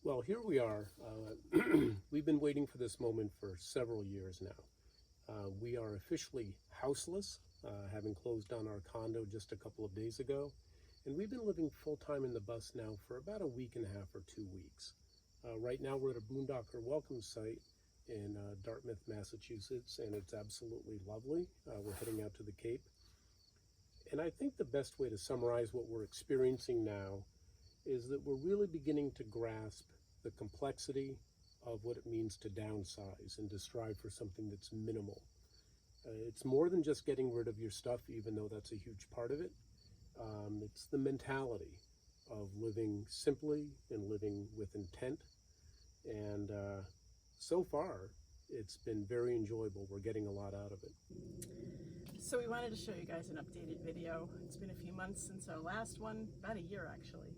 Well, here we are. We've been waiting for this moment for several years now. We are officially houseless, having closed down our condo just a couple of days ago. And we've been living full-time in the bus now for about a week and a half or 2 weeks. Right now we're at a boondocker welcome site in Dartmouth, Massachusetts, and it's absolutely lovely. We're heading out to the Cape. And I think the best way to summarize what we're experiencing now is that we're really beginning to grasp the complexity of what it means to downsize and to strive for something that's minimal. It's more than just getting rid of your stuff, even though that's a huge part of it. It's the mentality of living simply and living with intent. And so far, it's been very enjoyable. We're getting a lot out of it. So we wanted to show you guys an updated video. It's been a few months since our last one, about a year actually.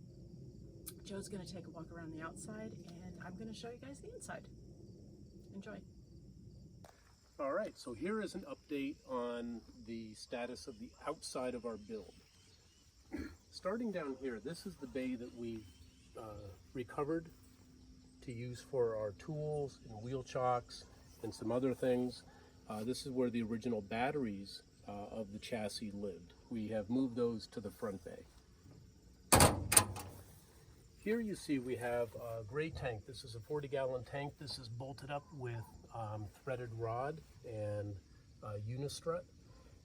Joe's going to take a walk around the outside and I'm going to show you guys the inside. Enjoy. All right, so here is an update on the status of the outside of our build. Starting down here, this is the bay that we recovered to use for our tools and wheel chocks and some other things. This is where the original batteries of the chassis lived. We have moved those to the front bay. Here you see we have a gray tank. This is a 40-gallon tank. This is bolted up with threaded rod and unistrut.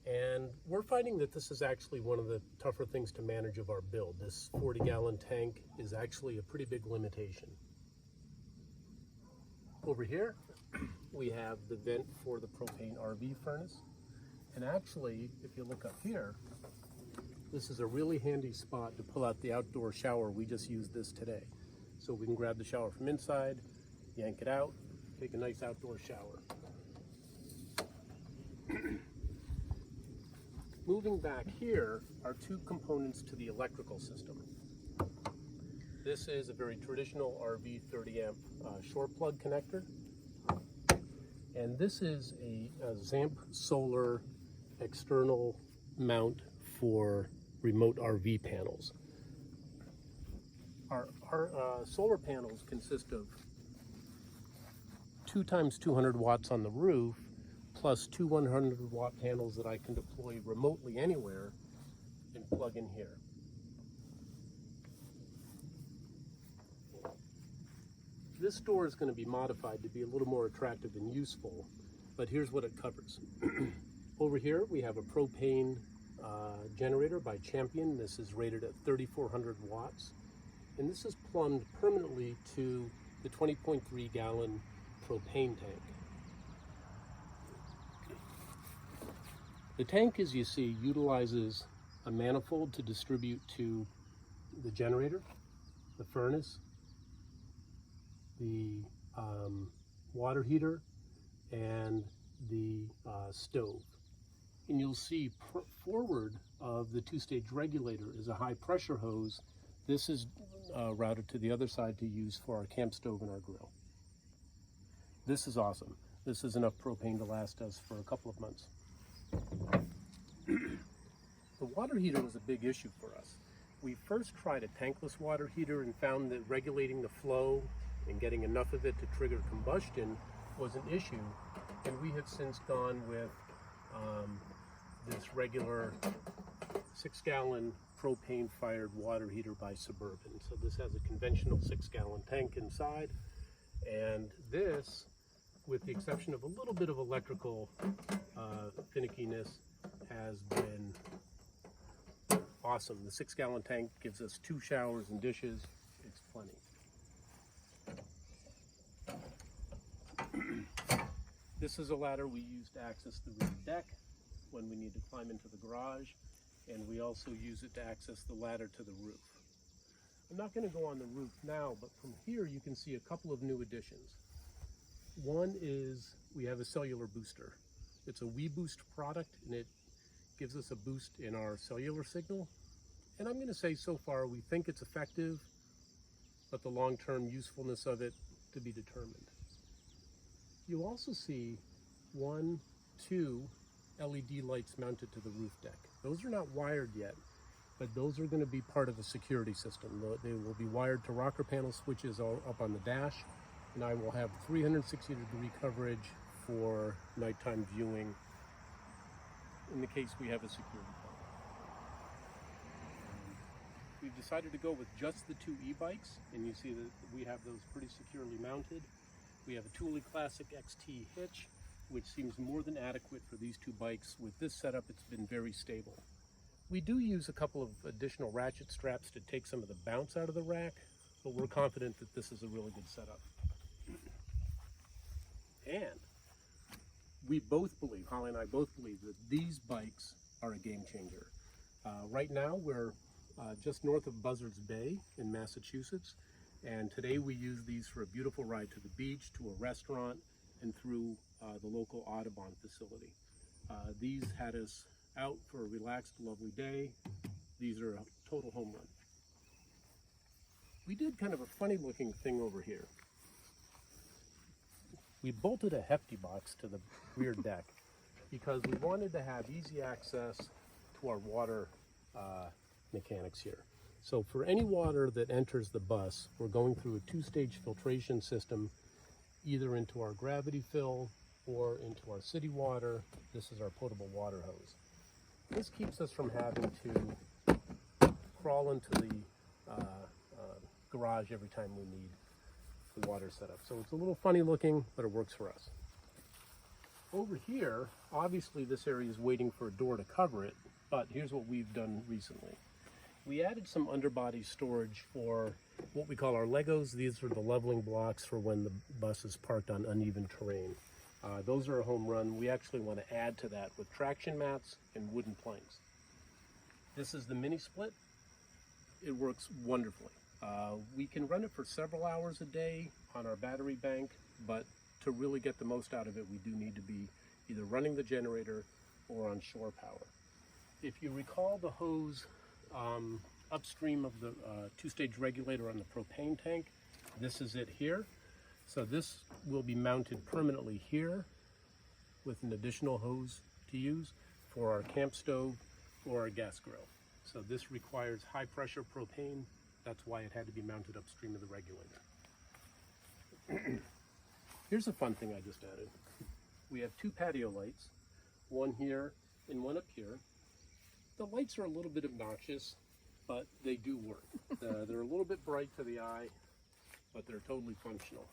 And we're finding that this is actually one of the tougher things to manage of our build. This 40-gallon tank is actually a pretty big limitation. Over here, we have the vent for the propane RV furnace. And actually, if you look up here, this is a really handy spot to pull out the outdoor shower. We just used this today. So we can grab the shower from inside, yank it out, take a nice outdoor shower. Moving back here are two components to the electrical system. This is a very traditional RV 30 amp short plug connector. And this is a ZAMP solar external mount for remote RV panels. Our solar panels consist of 2 times 200 watts on the roof, plus 2 100-watt panels that I can deploy remotely anywhere and plug in here. This door is going to be modified to be a little more attractive and useful, but here's what it covers. Over here we have a propane generator by Champion. This is rated at 3,400 watts, and this is plumbed permanently to the 20.3 gallon propane tank. The tank, as you see, utilizes a manifold to distribute to the generator, the furnace, the water heater, and the stove. And you'll see forward of the 2-stage regulator is a high pressure hose. This is routed to the other side to use for our camp stove and our grill. This is awesome. This is enough propane to last us for a couple of months. The water heater was a big issue for us. We first tried a tankless water heater and found that regulating the flow and getting enough of it to trigger combustion was an issue, and we have since gone with this regular 6-gallon propane-fired water heater by Suburban. So this has a conventional 6-gallon tank inside, and this, with the exception of a little bit of electrical finickiness, has been awesome. The 6-gallon tank gives us 2 showers and dishes. It's plenty. This is a ladder we use to access the roof deck when we need to climb into the garage, and we also use it to access the ladder to the roof. I'm not going to go on the roof now, but from here you can see a couple of new additions. One is we have a cellular booster. It's a WeBoost product, and it gives us a boost in our cellular signal. And I'm going to say so far we think it's effective, but the long-term usefulness of it to be determined. You also see 2 LED lights mounted to the roof deck. Those are not wired yet, but those are going to be part of the security system. They will be wired to rocker panel switches all up on the dash, and I will have 360-degree coverage for nighttime viewing in the case we have a security problem. We've decided to go with just the 2 e-bikes, and you see that we have those pretty securely mounted. We have a Thule Classic XT hitch, which seems more than adequate for these 2 bikes. With this setup, it's been very stable. We do use a couple of additional ratchet straps to take some of the bounce out of the rack, but we're confident that this is a really good setup. And we both believe, Holly and I both believe, that these bikes are a game changer. Right now, we're just north of Buzzards Bay in Massachusetts, and today we use these for a beautiful ride to the beach, to a restaurant, and through the local Audubon facility. These had us out for a relaxed, lovely day. These are a total home run. We did kind of a funny looking thing over here. We bolted a hefty box to the rear deck because we wanted to have easy access to our water mechanics here. So for any water that enters the bus, we're going through a 2-stage filtration system, either into our gravity fill or into our city water. This is our potable water hose. This keeps us from having to crawl into the garage every time we need the water set up. So it's a little funny looking, but it works for us. Over here, obviously this area is waiting for a door to cover it, but here's what we've done recently. We added some underbody storage for what we call our Legos. These are the leveling blocks for when the bus is parked on uneven terrain. Those are a home run. We actually want to add to that with traction mats and wooden planks. This is the mini split. It works wonderfully. We can run it for several hours a day on our battery bank, but to really get the most out of it, we do need to be either running the generator or on shore power. If you recall the hose upstream of the 2-stage regulator on the propane tank, this is it here. So this will be mounted permanently here with an additional hose to use for our camp stove or our gas grill. So this requires high pressure propane. That's why it had to be mounted upstream of the regulator. Here's a fun thing I just added. We have 2 patio lights, one here and one up here. The lights are a little bit obnoxious, but they do work. They're a little bit bright to the eye, but they're totally functional.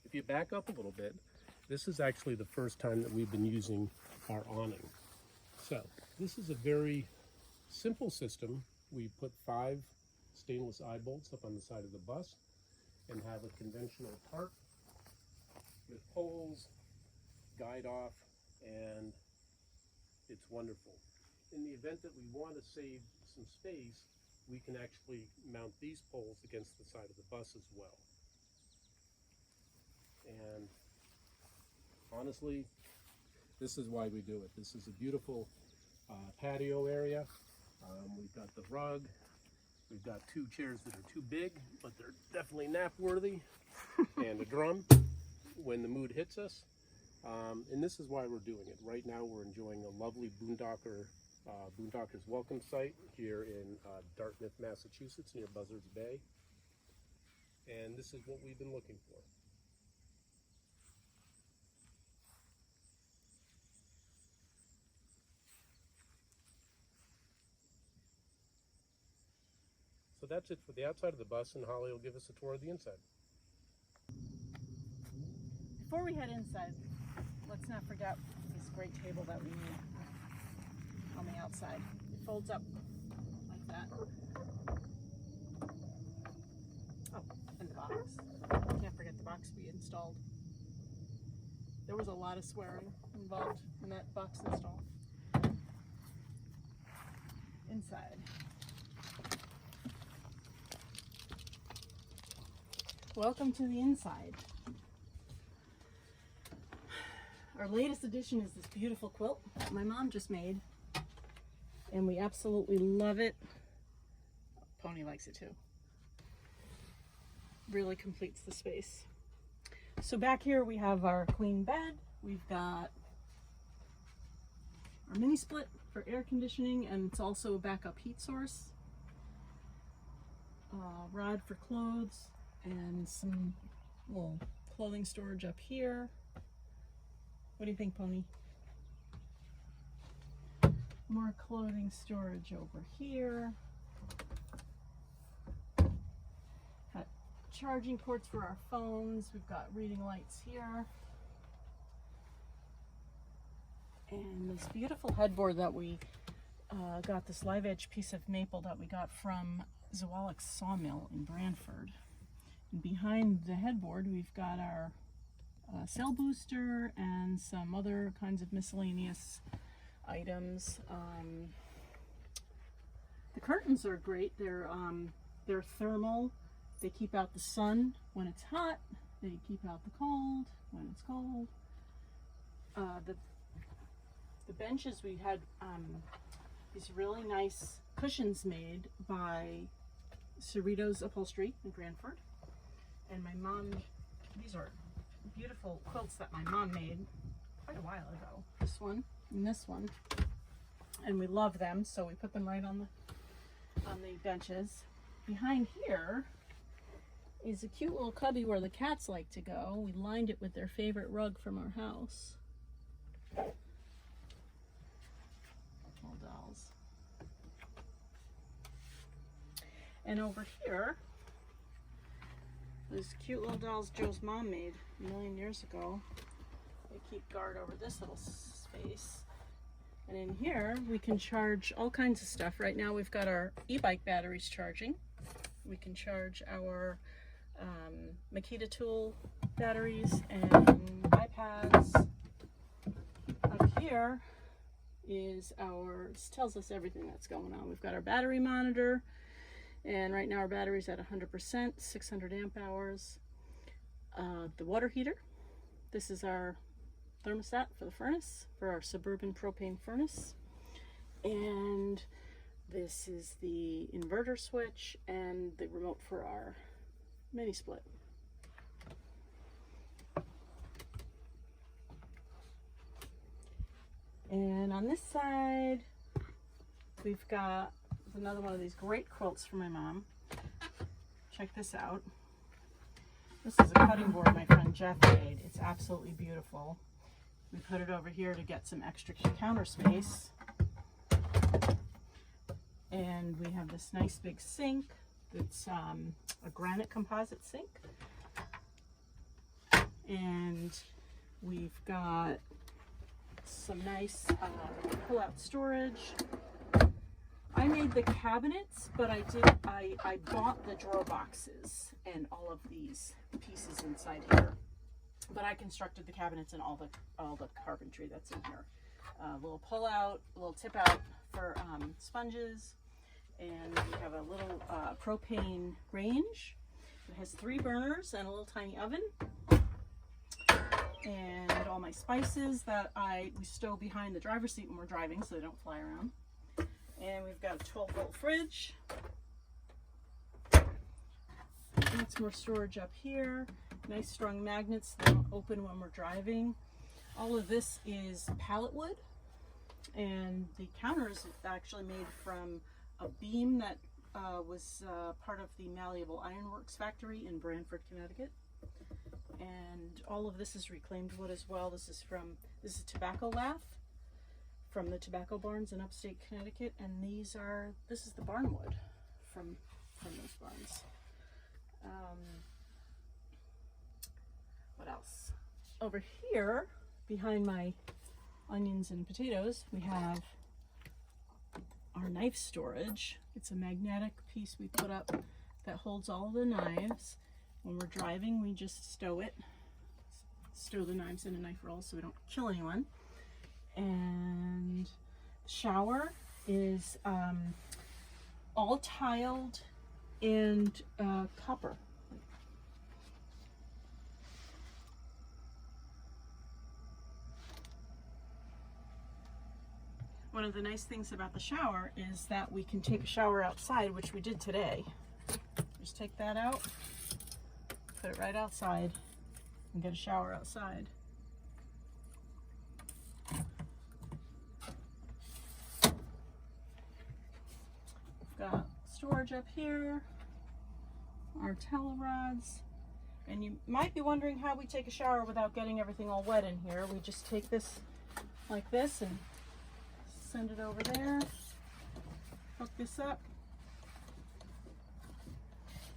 If you back up a little bit, this is actually the first time that we've been using our awning. So this is a very simple system. We put 5 stainless eye bolts up on the side of the bus and have a conventional tarp with poles, guide off, and it's wonderful. In the event that we want to save some space, we can actually mount these poles against the side of the bus as well. And honestly, this is why we do it. This is a beautiful patio area. We've got the rug. We've got 2 chairs that are too big, but they're definitely nap worthy, and a drum when the mood hits us. And this is why we're doing it. Right now we're enjoying a lovely Boondockers welcome site here in Dartmouth, Massachusetts, near Buzzards Bay. And this is what we've been looking for. So that's it for the outside of the bus, and Holly will give us a tour of the inside. Before we head inside, let's not forget this great table that we need on the outside. It folds up like that. Oh, and the box. Can't forget the box we installed. There was a lot of swearing involved in that box install. Inside. Welcome to the inside. Our latest addition is this beautiful quilt my mom just made, and we absolutely love it. Pony likes it too. Really completes the space. So back here we have our queen bed. We've got our mini split for air conditioning, and it's also a backup heat source. Rod for clothes, and some little clothing storage up here. What do you think, Pony? More clothing storage over here. Got charging ports for our phones. We've got reading lights here. And this beautiful headboard that we got, this live edge piece of maple that we got from Zoolic Sawmill in Brantford. And behind the headboard we've got our cell booster and some other kinds of miscellaneous items. The curtains are great. They're thermal. They keep out the sun when it's hot. They keep out the cold when it's cold. The benches, we had these really nice cushions made by Cerritos Upholstery in Brantford. And my mom, these are beautiful quilts that my mom made quite a while ago. This one and this one. And we love them, so we put them right on the benches. Behind here is a cute little cubby where the cats like to go. We lined it with their favorite rug from our house. Little dolls. And over here, these cute little dolls Joe's mom made a million years ago. They keep guard over this little space. And in here, we can charge all kinds of stuff. Right now, we've got our e-bike batteries charging. We can charge our Makita tool batteries and iPads. Up here is this tells us everything that's going on. We've got our battery monitor, and right now our battery's at 100%, 600 amp hours. The water heater. This is our thermostat for the furnace, for our suburban propane furnace. And this is the inverter switch and the remote for our mini split. And on this side, we've got another one of these great quilts from my mom. Check this out. This is a cutting board my friend Jeff made. It's absolutely beautiful. We put it over here to get some extra counter space. And we have this nice big sink. It's a granite composite sink. And we've got some nice pull-out storage. I made the cabinets, but I bought the drawer boxes and all of these pieces inside here. But I constructed the cabinets and all the carpentry that's in here. A little pull-out, a little tip-out for sponges, and we have a little propane range. It has 3 burners and a little tiny oven. And all my spices that we stow behind the driver's seat when we're driving so they don't fly around. And we've got a 12-volt fridge. Lots more storage up here. Nice strong magnets that don't open when we're driving. All of this is pallet wood. And the counter is actually made from a beam that was part of the Malleable Ironworks factory in Brantford, Connecticut. And all of this is reclaimed wood as well. This is tobacco lath from the tobacco barns in upstate Connecticut, and this is the barn wood from those barns. What else? Over here, behind my onions and potatoes, we have our knife storage. It's a magnetic piece we put up that holds all the knives. When we're driving, we just stow the knives in a knife roll so we don't kill anyone. And the shower is all tiled and copper. One of the nice things about the shower is that we can take a shower outside, which we did today. Just take that out, put it right outside, and get a shower outside. got storage up here, our towel rods, and you might be wondering how we take a shower without getting everything all wet in here. We just take this like this and send it over there, hook this up,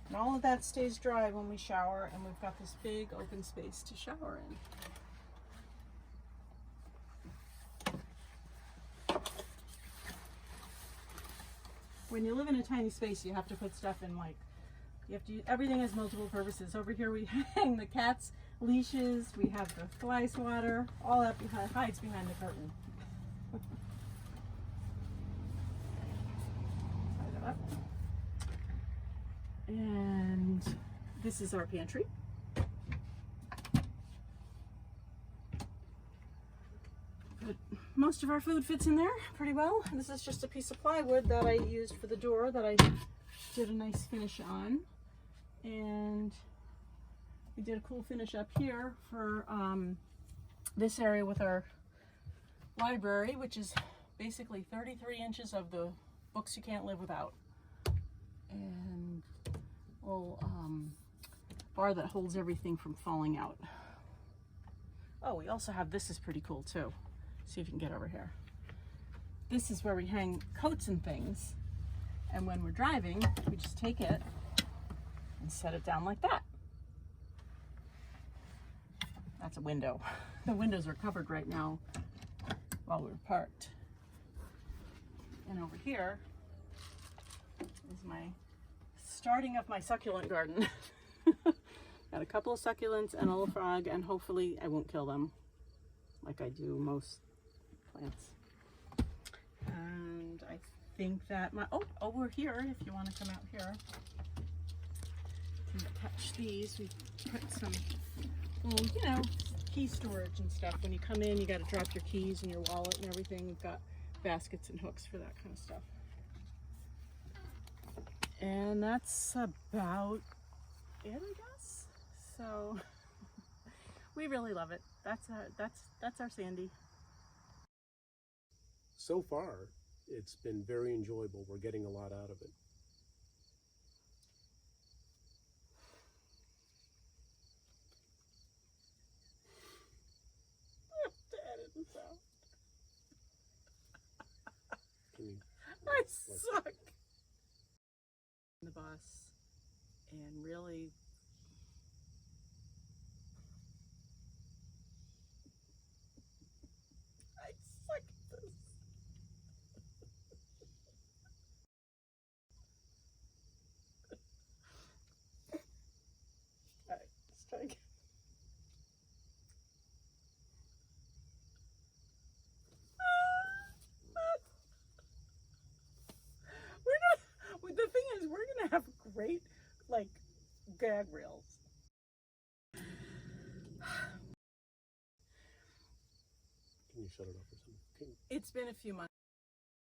and all of that stays dry when we shower, and we've got this big open space to shower in. When you live in a tiny space, you have to put stuff in, like, you have to, everything has multiple purposes. Over here we hang the cat's leashes, we have the fly swatter, all that hides behind the curtain. Tie that up. And this is our pantry. But most of our food fits in there pretty well. This is just a piece of plywood that I used for the door that I did a nice finish on. And we did a cool finish up here for this area with our library, which is basically 33 inches of the books you can't live without. And a little bar that holds everything from falling out. Oh, we also have, this is pretty cool too. See if you can get over here. This is where we hang coats and things. And when we're driving, we just take it and set it down like that. That's a window. The windows are covered right now while we're parked. And over here is my starting of my succulent garden. Got a couple of succulents and a little frog, and hopefully I won't kill them like I do most plants. And I think that my, over here, if you want to come out here, you can touch these. We put some, well, you know, key storage and stuff. When you come in, you got to drop your keys and your wallet and everything. We've got baskets and hooks for that kind of stuff. And that's about it, I guess. So we really love it. That's our Sandy. So far, it's been very enjoyable. We're getting a lot out of it. I have to edit this out. Can you, I suck. The bus, and really I suck at this. Alright, let's try again. The thing is, we're gonna have great, like, gag reels. can you shut it off or something? It's been a few months.